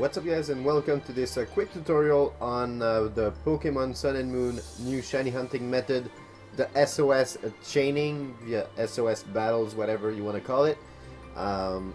What's up guys, and welcome to this quick tutorial on the Pokemon Sun and Moon new shiny hunting method, the SOS chaining via SOS battles, whatever you want to call it.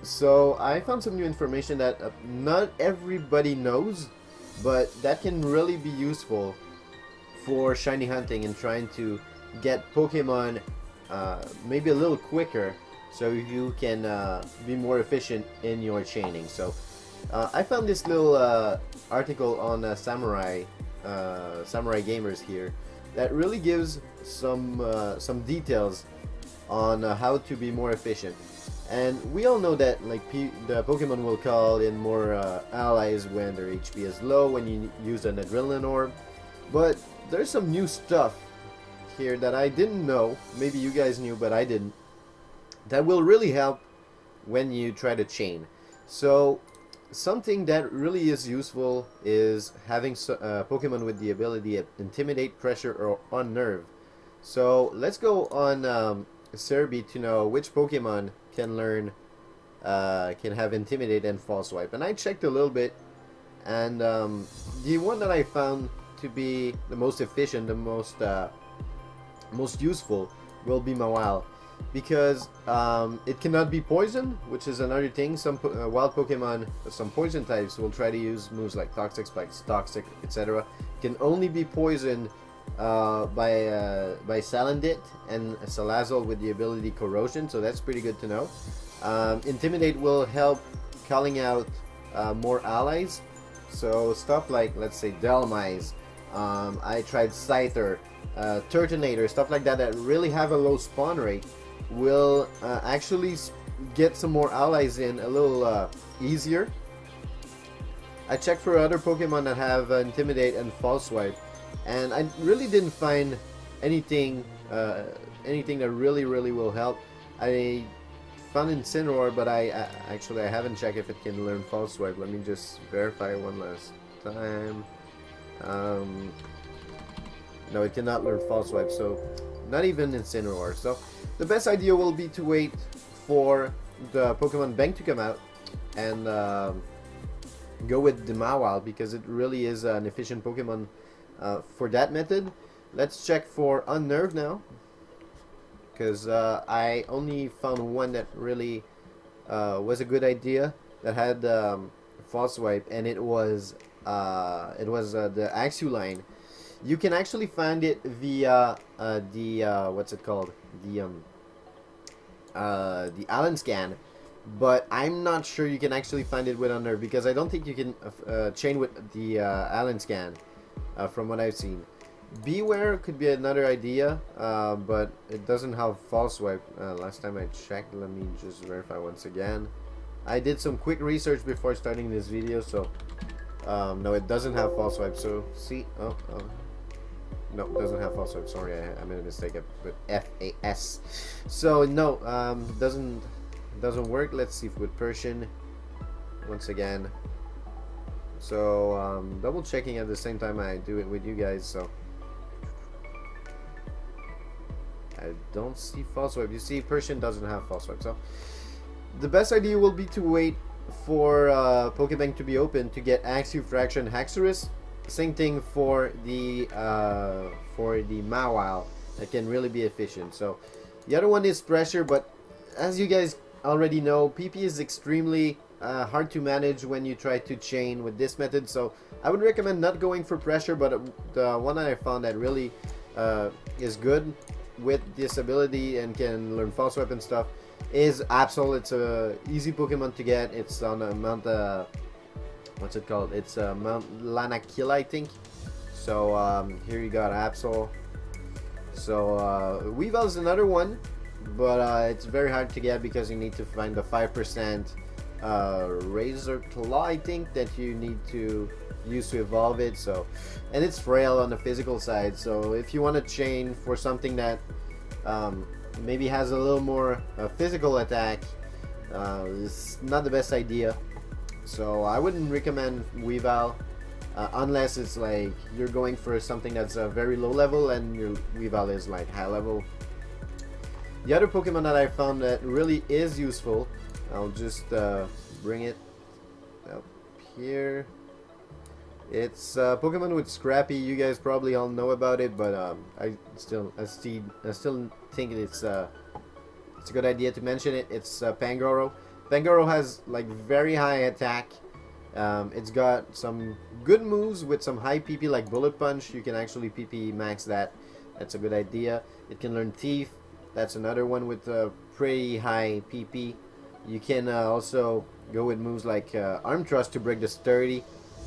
So I found some new information that not everybody knows, but that can really be useful for shiny hunting and trying to get Pokemon maybe a little quicker so you can be more efficient in your chaining. So I found this little article on Samurai Gamers here that really gives some details on how to be more efficient. And we all know that the Pokemon will call in more allies when their HP is low, when you use an Adrenaline Orb. But there's some new stuff here that I didn't know, maybe you guys knew but I didn't, that will really help when you try to chain. So something that really is useful is having Pokemon with the ability to Intimidate, Pressure, or Unnerve. So let's go on Cerebi to know which Pokemon can learn, can have Intimidate and False Swipe. And I checked a little bit, and the one that I found to be the most efficient, the most useful, will be Mawile. Because it cannot be poisoned, which is another thing. Some wild Pokemon, some poison types, will try to use moves like Toxic Spikes, Toxic, etc. Can only be poisoned by Salandit and Salazzle with the ability Corrosion, so that's pretty good to know. Intimidate will help calling out more allies, so stuff like, let's say, Delmise, I tried Scyther, Turtonator, stuff like that really have a low spawn rate, will actually get some more allies in a little easier. I checked for other Pokemon that have Intimidate and False Swipe, and I really didn't find anything anything that really will help. I found Incineroar, but I haven't checked if it can learn False Swipe. Let me just verify one last time. No, it cannot learn False Swipe, so not even Incineroar. So the best idea will be to wait for the Pokemon Bank to come out and go with the Mawile, because it really is an efficient Pokemon for that method. Let's check for Unnerve now, because I only found one that really was a good idea that had False Swipe, and it was the Axew line. You can actually find it via the what's it called, the Allen scan, but I'm not sure you can actually find it with Unnerve, because I don't think you can chain with the Allen scan from what I've seen. Beware could be another idea, but it doesn't have False Swipe. Last time I checked, let me just verify once again. I did some quick research before starting this video, so no, it doesn't have False Swipe. So see, no, it doesn't have False Swipe. Sorry, I made a mistake. I put FAS. So no, doesn't work. Let's see if with Persian once again. So double checking at the same time I do it with you guys. So I don't see False Swipe. You see, Persian doesn't have False Swipe. So the best idea will be to wait for Pokebank to be open to get Axew, Fraction, Haxorus. Same thing for the Mawile, that can really be efficient. So the other one is Pressure, but as you guys already know, PP is extremely hard to manage when you try to chain with this method. So I would recommend not going for Pressure, but the one that I found that really is good with this ability and can learn False Swipe and stuff is Absol. It's a easy Pokemon to get. It's on a Mount what's it called? It's Mount Lanakila, I think. So here you got Absol. So Weavile is another one, but it's very hard to get because you need to find the 5% Razor Claw, I think, that you need to use to evolve it. So, and it's frail on the physical side. So if you want to chain for something that maybe has a little more physical attack, it's not the best idea. So I wouldn't recommend Weavile unless it's like you're going for something that's very low level and your Weavile is like high level. The other Pokemon that I found that really is useful, I'll just bring it up here. It's Pokemon with Scrappy. You guys probably all know about it, but I still think it's a good idea to mention it. It's Pangoro. Pangoro has like very high attack. It's got some good moves with some high PP like Bullet Punch. You can actually PP max that. That's a good idea. It can learn Thief. That's another one with pretty high PP. You can also go with moves like Arm Thrust to break the sturdy.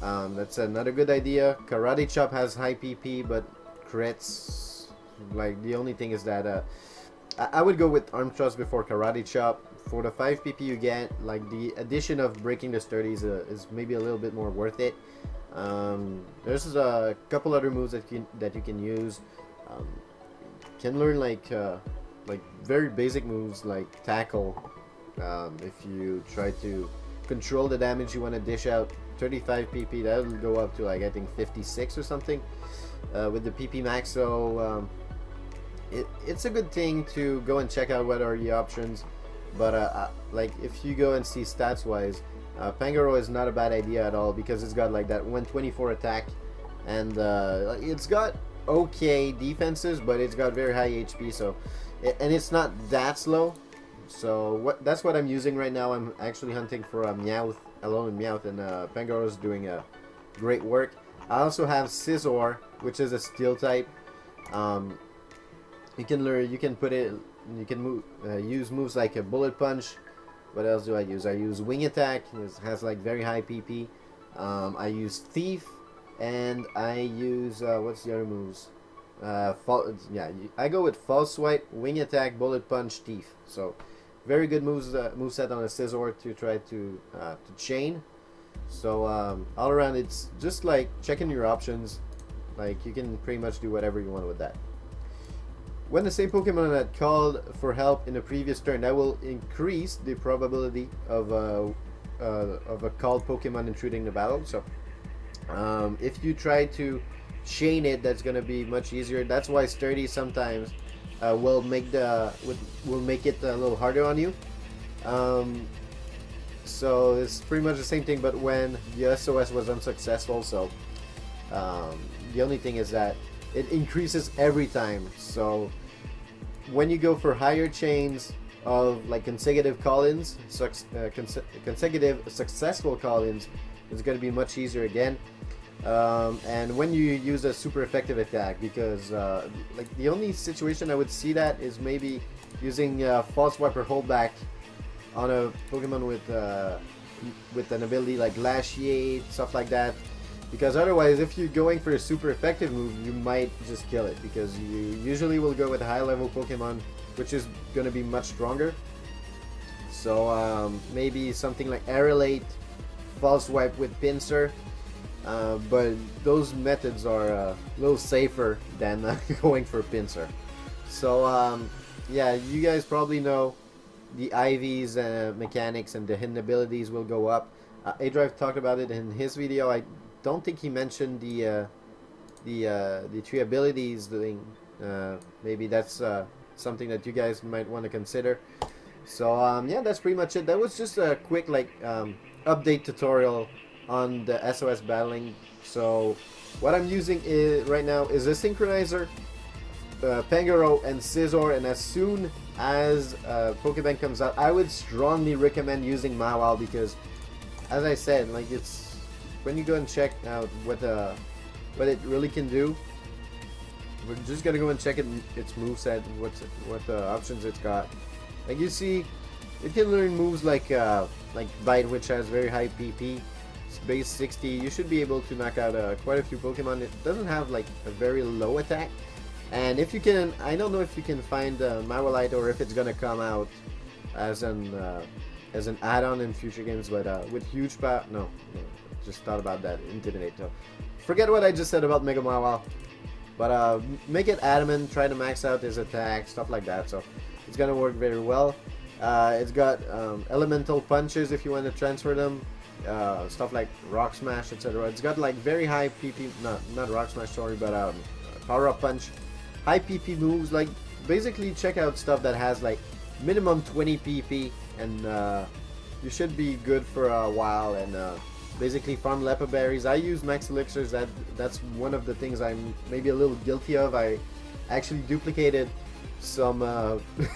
That's another good idea. Karate Chop has high PP but crits. Like the only thing is that I would go with Arm Thrust before Karate Chop. For the 5 PP you get, like the addition of breaking the sturdies is maybe a little bit more worth it. There's a couple other moves that you can use. Can learn like very basic moves like Tackle. If you try to control the damage you want to dish out, 35 PP, that will go up to like I think 56 or something with the PP max. So it's a good thing to go and check out what are the options. But like if you go and see stats wise, Pangoro is not a bad idea at all because it's got like that 124 attack, and it's got okay defenses, but it's got very high HP. So and it's not that slow. So that's what I'm using right now. I'm actually hunting for a Meowth, Alone Meowth, and Pangoro is doing great work. I also have Scizor, which is a Steel type. You can put it. You can use moves like a Bullet Punch. What else do I use? I use Wing Attack. It has like very high PP. I use Thief, and I use what's the other moves? I go with False Swipe, Wing Attack, Bullet Punch, Thief. So very good moveset on a Scizor to try to chain. So all around, it's just like checking your options. Like you can pretty much do whatever you want with that. When the same Pokemon had called for help in a previous turn, that will increase the probability of a called Pokemon intruding the battle. So if you try to chain it, that's going to be much easier. That's why Sturdy sometimes will make it a little harder on you. So it's pretty much the same thing, but when the SOS was unsuccessful. So the only thing is that it increases every time. So when you go for higher chains of like consecutive call-ins, consecutive successful call-ins, it's going to be much easier again. And when you use a super effective attack, because like the only situation I would see that is maybe using False Swipe or Holdback on a Pokemon with an ability like Glaciate, stuff like that. Because otherwise, if you're going for a super effective move, you might just kill it. Because you usually will go with a high level Pokemon, which is going to be much stronger. So maybe something like Aerolate, False Swipe with Pinsir. But those methods are a little safer than going for Pinsir. So yeah, you guys probably know the IV's mechanics and the hidden abilities will go up. A-Drive talked about it in his video. I don't think he mentioned the 3 abilities doing. Maybe that's something that you guys might want to consider. So yeah, that's pretty much it. That was just a quick like update tutorial on the SOS battling. So what I'm using right now is a synchronizer, Pangoro and Scizor, and as soon as Pokebank comes out, I would strongly recommend using Mawile, because as I said, like it's when you go and check out what it really can do, we're just gonna go and check its moveset, what options it's got. Like you see, it can learn moves like Bite, which has very high PP. It's base 60. You should be able to knock out quite a few Pokemon. It doesn't have like a very low attack. And if you can, I don't know if you can find Mawilite or if it's gonna come out as an add-on in future games, but with huge power. No, just thought about that. Intimidate. So forget what I just said about Mega Mawile. But make it adamant. Try to max out his attack, stuff like that. So it's gonna work very well. It's got elemental punches if you want to transfer them. Stuff like Rock Smash, etc. It's got like very high PP. Not Rock Smash, sorry, but Power Up Punch. High PP moves. Like basically check out stuff that has like minimum 20 PP, and you should be good for a while. And basically farm lepa berries. I use max elixirs. That's one of the things I'm maybe a little guilty of. I actually duplicated some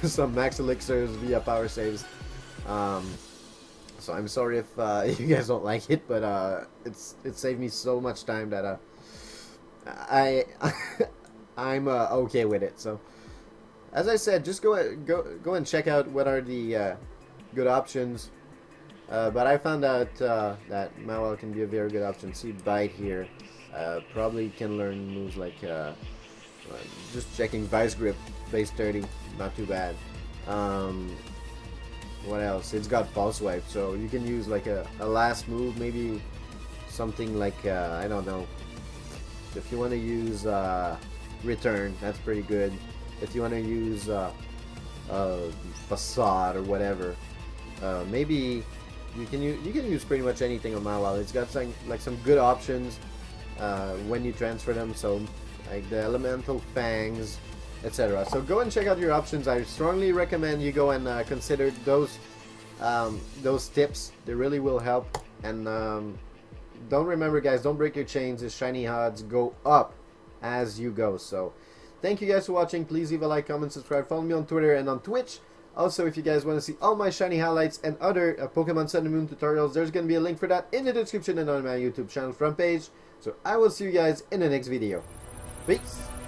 some max elixirs via power saves. So I'm sorry if you guys don't like it, but it saved me so much time that I'm okay with it. So as I said, just go and check out what are the good options. But I found out that Mawile can be a very good option. See Bite here. Probably can learn moves like just checking Vice Grip, base 30, not too bad. What else? It's got False Swipe, so you can use like a last move, maybe something like, I don't know. If you want to use Return, that's pretty good. If you want to use Facade or whatever, maybe you can use pretty much anything on Mawile. It's got some good options when you transfer them, so like the Elemental Fangs, etc. So go and check out your options. I strongly recommend you go and consider those tips. They really will help. And don't remember, guys, don't break your chains. The shiny odds go up as you go. So thank you guys for watching. Please leave a like, comment, subscribe, follow me on Twitter and on Twitch. Also, if you guys want to see all my shiny highlights and other Pokemon Sun and Moon tutorials, there's going to be a link for that in the description and on my YouTube channel front page. So I will see you guys in the next video. Peace!